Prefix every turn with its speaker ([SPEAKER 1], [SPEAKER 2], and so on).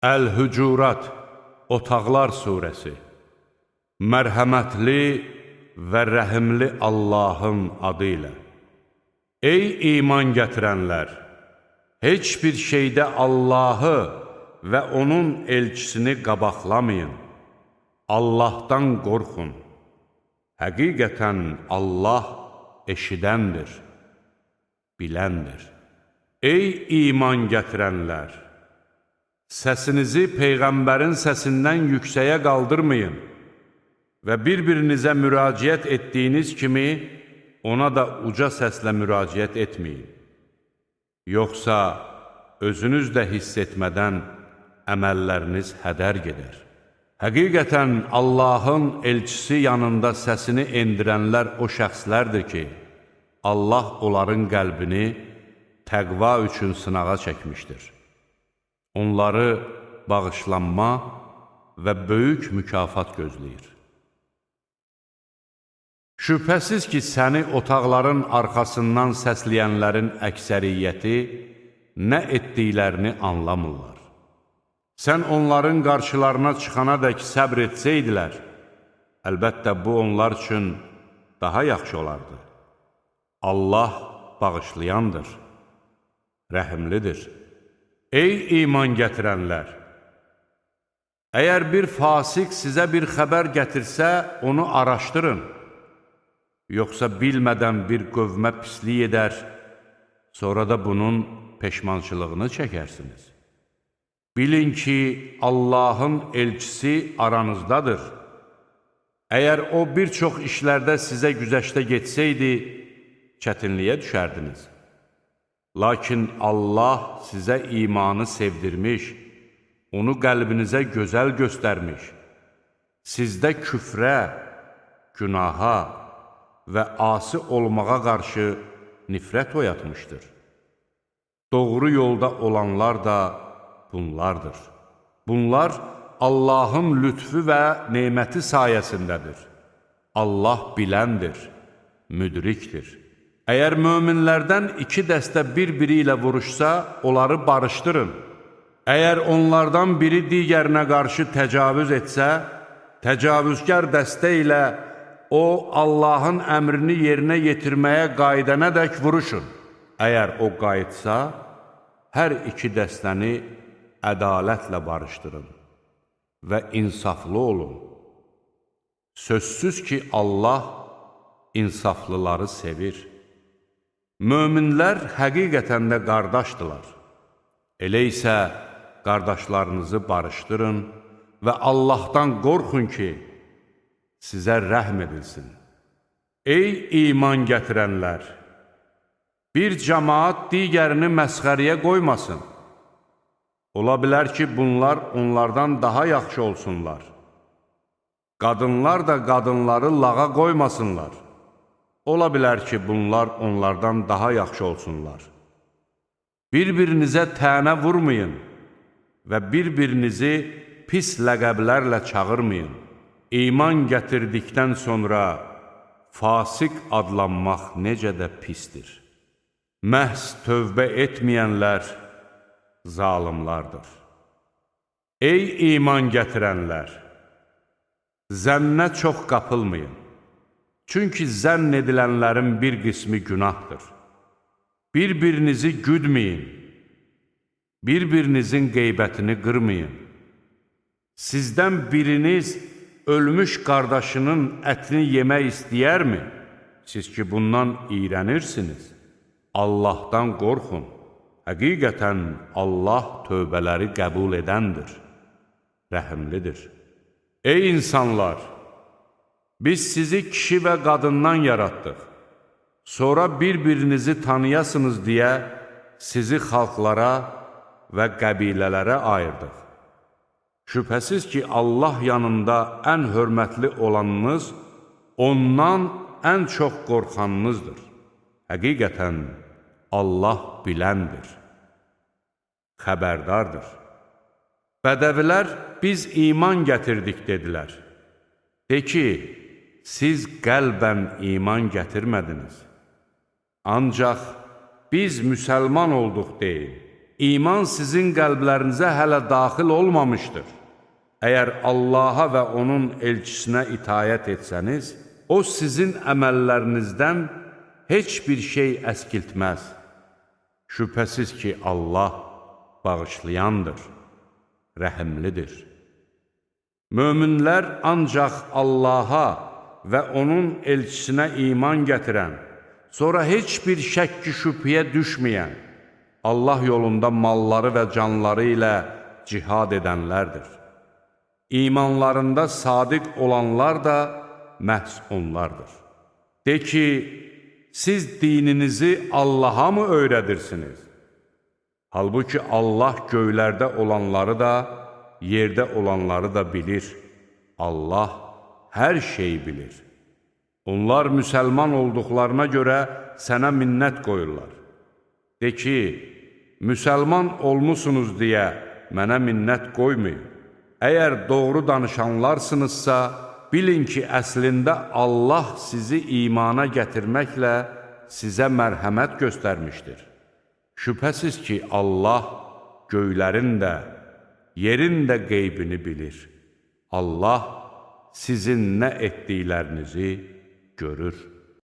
[SPEAKER 1] Əl-Hücurat, Otaqlar Suresi. Mərhəmətli və rəhimli Allahın adı ilə. Ey iman gətirənlər! Heç bir şeydə Allahı və onun elçisini qabaqlamayın. Allahdan qorxun. Həqiqətən Allah eşidəndir, biləndir. Ey iman gətirənlər! Səsinizi Peyğəmbərin səsindən yüksəyə qaldırmayın və bir-birinizə müraciət etdiyiniz kimi ona da uca səslə müraciət etməyin. Yoxsa özünüz də hiss etmədən əməlləriniz hədər gedər. Həqiqətən Allahın elçisi yanında səsini endirənlər o şəxslərdir ki, Allah onların qəlbini təqva üçün sınağa çəkmişdir. Onları bağışlanma və böyük mükafat gözləyir. Şübhəsiz ki, səni otaqların arxasından səsləyənlərin əksəriyyəti nə etdiklərini anlamırlar. Sən onların qarşılarına çıxana dək səbr etsəydilər, əlbəttə bu onlar üçün daha yaxşı olardı. Allah bağışlayandır, rəhimlidir. Ey iman gətirənlər! Əgər bir fasik sizə bir xəbər gətirsə, onu araşdırın. Yoxsa bilmədən bir qövmə pislik edər, sonra da bunun peşmançılığını çəkərsiniz. Bilin ki, Allahın elçisi aranızdadır. Əgər o bir çox işlərdə sizə güzəştə getsəydi, çətinliyə düşərdiniz. Lakin Allah sizə imanı sevdirmiş, onu qəlbinizə gözəl göstərmiş, sizdə küfrə, günaha və asi olmağa qarşı nifrət oyatmışdır. Doğru yolda olanlar da bunlardır. Bunlar Allahın lütfü və neməti sayəsindədir. Allah biləndir, müdrikdir. Əgər möminlərdən iki dəstə bir-biri ilə vuruşsa, onları barışdırın. Əgər onlardan biri digərinə qarşı təcavüz etsə, təcavüzkar dəstə ilə o, Allahın əmrini yerinə yetirməyə qayıdanədək vuruşun. Əgər o qayıtsa, hər iki dəstəni ədalətlə barışdırın və insaflı olun. Sözsüz ki, Allah insaflıları sevir. Möminlər həqiqətən də qardaşdılar. Elə isə qardaşlarınızı barışdırın və Allahdan qorxun ki, sizə rəhm edilsin. Ey iman gətirənlər! Bir cəmaat digərini məsxəriyə qoymasın. Ola bilər ki, bunlar onlardan daha yaxşı olsunlar. Qadınlar da qadınları lağa qoymasınlar. Ola bilər ki, bunlar onlardan daha yaxşı olsunlar. Bir-birinizə tənə vurmayın və bir-birinizi pis ləqəblərlə çağırmayın. İman gətirdikdən sonra fasik adlanmaq necə də pisdir. Məhz tövbə etməyənlər zalimlardır. Ey iman gətirənlər! Zənnə çox qapılmayın. Çünki zənn edilənlərin bir qismi günahdır. Bir-birinizi güdməyin, bir-birinizin qeybətini qırmayın. Sizdən biriniz ölmüş qardaşının ətini yemək istəyərmi? Siz ki, bundan iyrənirsiniz. Allahdan qorxun. Həqiqətən Allah tövbələri qəbul edəndir, rəhimlidir. Ey insanlar! Biz sizi kişi və qadından yaratdıq. Sonra bir-birinizi tanıyasınız deyə sizi xalqlara və qəbilələrə ayırdıq. Şübhəsiz ki, Allah yanında ən hörmətli olanınız, ondan ən çox qorxanınızdır. Həqiqətən Allah biləndir, xəbərdardır. Bədəvilər, biz iman gətirdik, dedilər. De ki, siz qəlbən iman gətirmədiniz. Ancaq biz müsəlman olduq deyin. iman sizin qəlblərinizə hələ daxil olmamışdır. Əgər Allaha və onun elçisinə itayət etsəniz, o sizin əməllərinizdən heç bir şey əskiltməz. Şübhəsiz ki, Allah bağışlayandır, rəhimlidir. Möminlər ancaq Allaha və onun elçisinə iman gətirən, sonra heç bir şəkki şübhəyə düşməyən, Allah yolunda malları və canları ilə cihad edənlərdir. İmanlarında sadiq olanlar da məhz onlardır. De ki, siz dininizi Allaha mı öyrədirsiniz? Halbuki Allah göylərdə olanları da, yerdə olanları da bilir. Allah hər şeyi bilir. Onlar müsəlman olduqlarına görə sənə minnət qoyurlar. De ki, müsəlman olmusunuz deyə mənə minnət qoymayın. Əgər doğru danışanlarsınızsa, bilin ki, əslində Allah sizi imana gətirməklə sizə mərhəmət göstərmişdir. Şübhəsiz ki, Allah göylərin də, yerin də qeybini bilir. Allah sizin nə etdiklərinizi görür.